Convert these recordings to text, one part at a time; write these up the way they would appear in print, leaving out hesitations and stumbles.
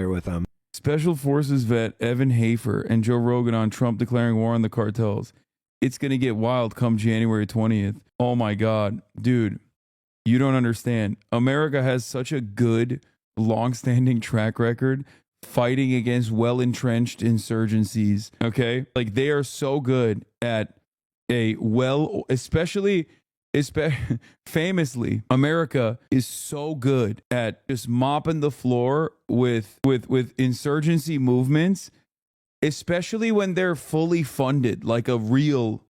with them. Special Forces vet Evan Hafer and Joe Rogan on Trump declaring war on the cartels. It's going to get wild come January 20th. Oh my God. Dude, you don't understand. America has such a good, long-standing track record fighting against well-entrenched insurgencies, okay? Like, they are so good at famously, America is so good at just mopping the floor with insurgency movements, especially when they're fully funded, like a real,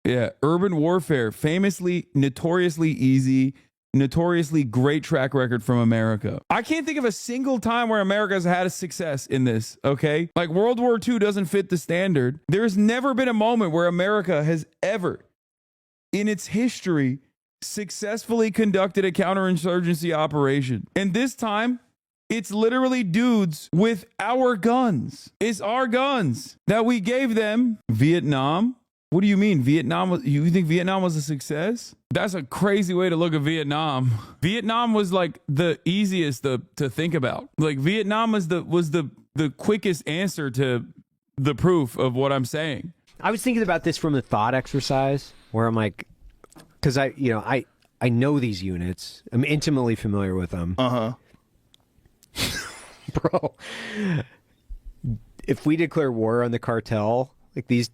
urban warfare, famously, notoriously easy, notoriously great track record from America. I can't think of a single time where America's had a success in this, okay? Like, World War II doesn't fit the standard. There's never been a moment where America has ever, in its history, successfully conducted a counterinsurgency operation. And this time, it's literally dudes with our guns. It's our guns that we gave them. Vietnam? What do you mean? You think Vietnam was a success? That's a crazy way to look at Vietnam. Vietnam was like the easiest to think about. Like, Vietnam was the quickest answer to the proof of what I'm saying. I was thinking about this from a thought exercise where I'm like, because I know these units. I'm intimately familiar with them. Bro, if we declare war on the cartel, like these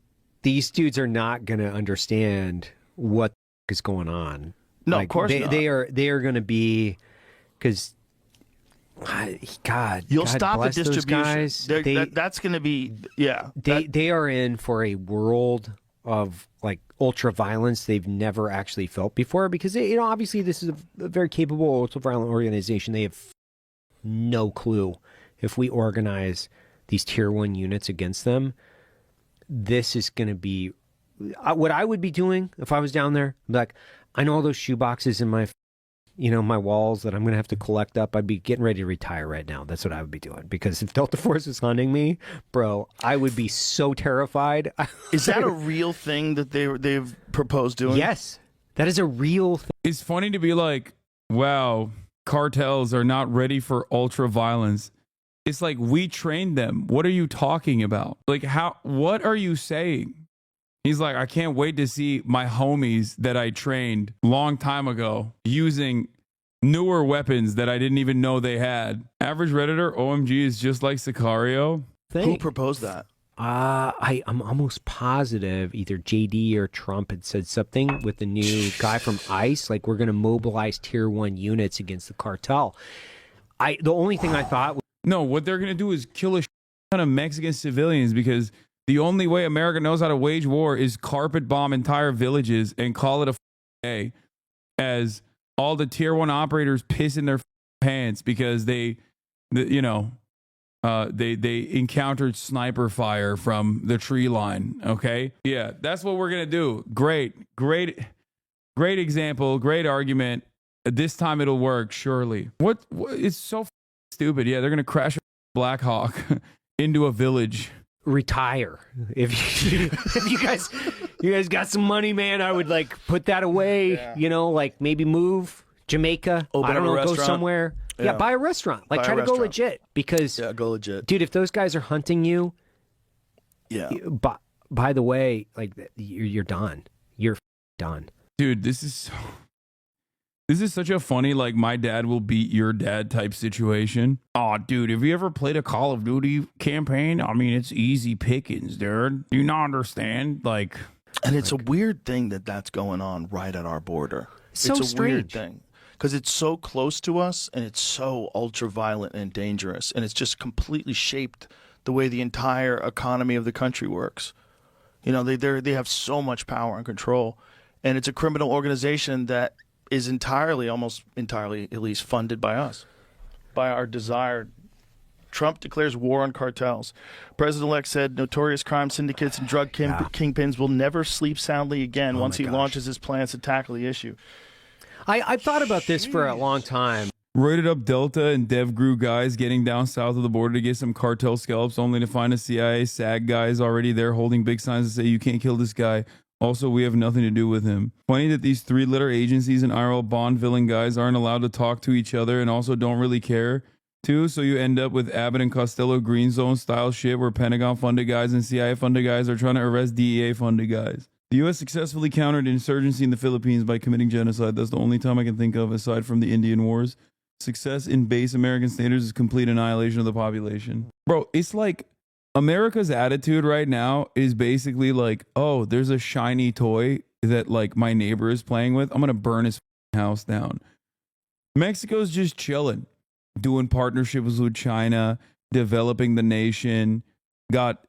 dudes are not going to understand what is going on. No, like, of course not. They are going to be, because God, you'll God stop the bless those distribution. guys. That's going to be, yeah. They are in for a world of like ultra violence they've never actually felt before, because obviously this is a very capable ultra violent organization. They have no clue if we organize these tier 1 units against them. This is going to be what I would be doing if I was down there. Like, I know all those shoeboxes in my my walls that I'm going to have to collect up. I'd be getting ready to retire right now. That's what I would be doing, because if Delta Force is hunting me, bro, I would be so terrified. Is that a real thing that they've proposed doing? Yes, that is a real thing. It's funny to be like, wow, cartels are not ready for ultra violence. It's like, we trained them. What are you talking about? Like, what are you saying? He's like, I can't wait to see my homies that I trained long time ago using newer weapons that I didn't even know they had. Average Redditor, OMG is just like Sicario. Who proposed that? I'm almost positive either JD or Trump had said something with the new guy from ICE, like, we're going to mobilize tier 1 units against the cartel. The only thing I thought was, no, what they're going to do is kill a ton of Mexican civilians, because the only way America knows how to wage war is carpet bomb entire villages and call it a day, as all the tier 1 operators piss in their pants because they encountered sniper fire from the tree line. Okay. Yeah. That's what we're going to do. Great example. Great argument. This time it'll work. Surely. What it's so stupid. Yeah. They're going to crash a Black Hawk into a village. Retire. If you guys got some money, man, I would like put that away. Yeah. Like maybe move Jamaica. Open I don't up a know, go restaurant. somewhere. Yeah, buy a restaurant. Like, try to go legit, because go legit, dude. If those guys are hunting you, by the way, like, you're done. You're done, dude. This is such a funny, like, my dad will beat your dad type situation. Oh, dude, have you ever played a Call of Duty campaign? I mean, it's easy pickings, dude. Do you not understand? Like, and it's a weird thing that's going on right at our border. So it's a strange. Weird thing, because it's so close to us and it's so ultra violent and dangerous, and it's just completely shaped the way the entire economy of the country works. They have so much power and control, and it's a criminal organization that is almost entirely, at least, funded by us, by our desired. Trump declares war on cartels. President-elect said notorious crime syndicates and drug kingpins will never sleep soundly again once he launches his plans to tackle the issue. I thought about this for a long time. Rated up Delta and DevGru guys getting down south of the border to get some cartel scalps, only to find a CIA SAG guys already there holding big signs that say, you can't kill this guy. Also, we have nothing to do with him. Funny that these 3-letter agencies and IRL Bond villain guys aren't allowed to talk to each other and also don't really care too. So you end up with Abbott and Costello Green Zone style shit where Pentagon funded guys and CIA funded guys are trying to arrest DEA funded guys. The U.S. successfully countered insurgency in the Philippines by committing genocide. That's the only time I can think of, aside from the Indian Wars. Success in base American standards is complete annihilation of the population. Bro, it's like America's attitude right now is basically like, oh, there's a shiny toy that like my neighbor is playing with. I'm going to burn his house down. Mexico's just chilling, doing partnerships with China, developing the nation, got,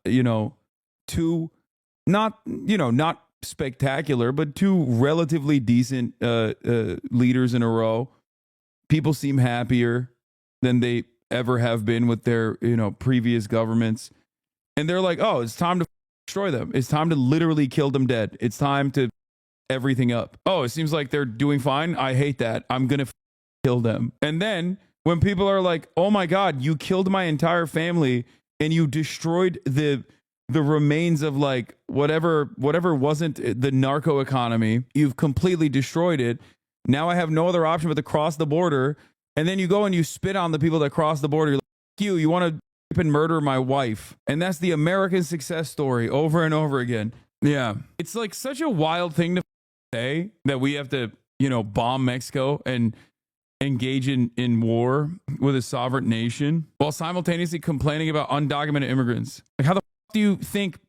two, not spectacular, but two relatively decent leaders in a row. People seem happier than they ever have been with their, previous governments. And they're like, oh, it's time to destroy them. It's time to literally kill them dead. It's time to everything up. Oh, it seems like they're doing fine. I hate that. I'm going to kill them. And then when people are like, oh my God, you killed my entire family and you destroyed the remains of like whatever wasn't the narco economy, you've completely destroyed it. Now I have no other option but to cross the border. And then you go and you spit on the people that cross the border. You're like, you want to rape and murder my wife. And that's the American success story over and over again. Yeah. It's like such a wild thing to say that we have to, bomb Mexico and engage in war with a sovereign nation while simultaneously complaining about undocumented immigrants. Like, how the do you think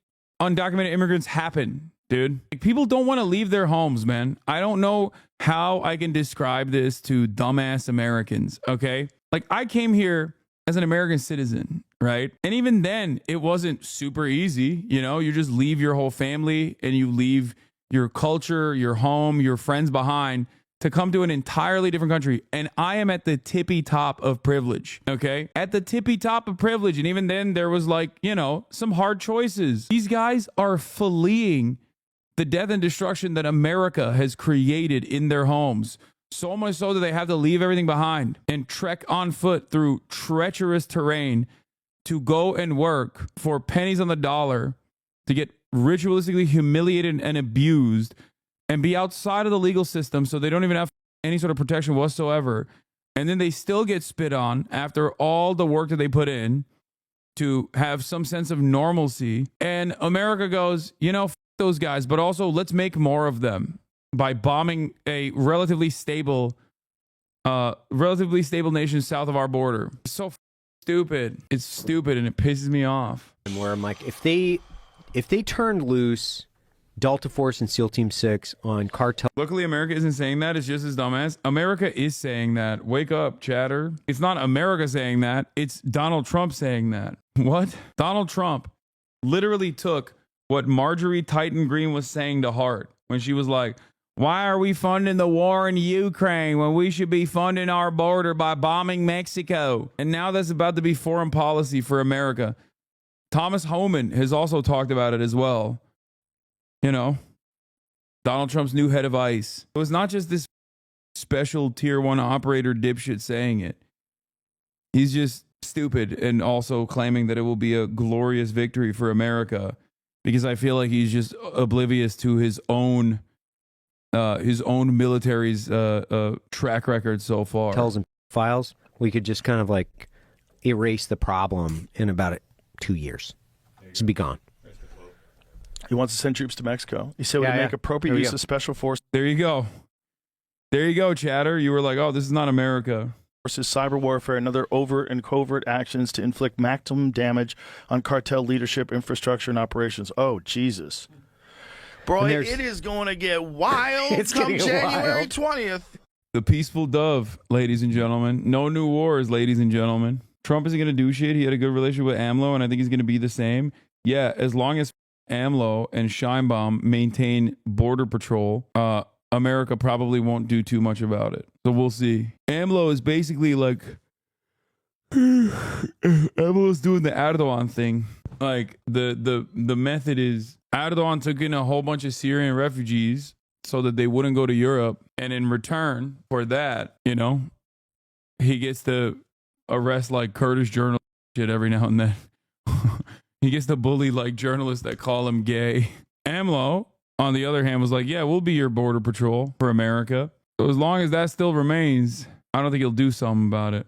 undocumented immigrants happen, dude? Like, people don't want to leave their homes, man. I don't know how I can describe this to dumbass Americans, okay? Like, I came here as an American citizen, right? And even then, it wasn't super easy. You just leave your whole family and you leave your culture, your home, your friends behind to come to an entirely different country. And I am at the tippy top of privilege, okay? At the tippy top of privilege. And even then there was like, some hard choices. These guys are fleeing the death and destruction that America has created in their homes. So much so that they have to leave everything behind and trek on foot through treacherous terrain to go and work for pennies on the dollar to get ritualistically humiliated and abused and be outside of the legal system so they don't even have any sort of protection whatsoever. And then they still get spit on after all the work that they put in to have some sense of normalcy. And America goes, f those guys, but also let's make more of them by bombing a relatively stable nation south of our border. It's so stupid. It's stupid and it pisses me off. Where I'm like, if they turned loose Delta Force and SEAL Team 6 on cartel. Luckily, America isn't saying that. It's just as dumbass. America is saying that. Wake up, chatter. It's not America saying that. It's Donald Trump saying that. What? Donald Trump literally took what Marjorie Titan Green was saying to heart when she was like, why are we funding the war in Ukraine when we should be funding our border by bombing Mexico? And now that's about to be foreign policy for America. Thomas Homan has also talked about it as well. Donald Trump's new head of ICE. It was not just this special tier 1 operator dipshit saying it. He's just stupid and also claiming that it will be a glorious victory for America because I feel like he's just oblivious to his own military's track record so far. Tells and files. We could just kind of like erase the problem in about 2 years. It's be gone. He wants to send troops to Mexico. He said we make appropriate use of special forces. There you go. There you go, chatter. You were like, oh, this is not America. Versus cyber warfare and other overt and covert actions to inflict maximum damage on cartel leadership, infrastructure, and operations. Oh, Jesus. Bro, it is going to get wild come January 20th. The peaceful dove, ladies and gentlemen. No new wars, ladies and gentlemen. Trump isn't going to do shit. He had a good relationship with AMLO, and I think he's going to be the same. Yeah, as long as AMLO and Scheinbaum maintain border patrol, America probably won't do too much about it. So we'll see. AMLO is basically like AMLO's doing the Erdogan thing. Like the method is Erdogan took in a whole bunch of Syrian refugees so that they wouldn't go to Europe, and in return for that, he gets to arrest like Kurdish journalists shit every now and then. He gets to bully like journalists that call him gay. AMLO, on the other hand, was like, yeah, we'll be your border patrol for America. So as long as that still remains, I don't think he'll do something about it.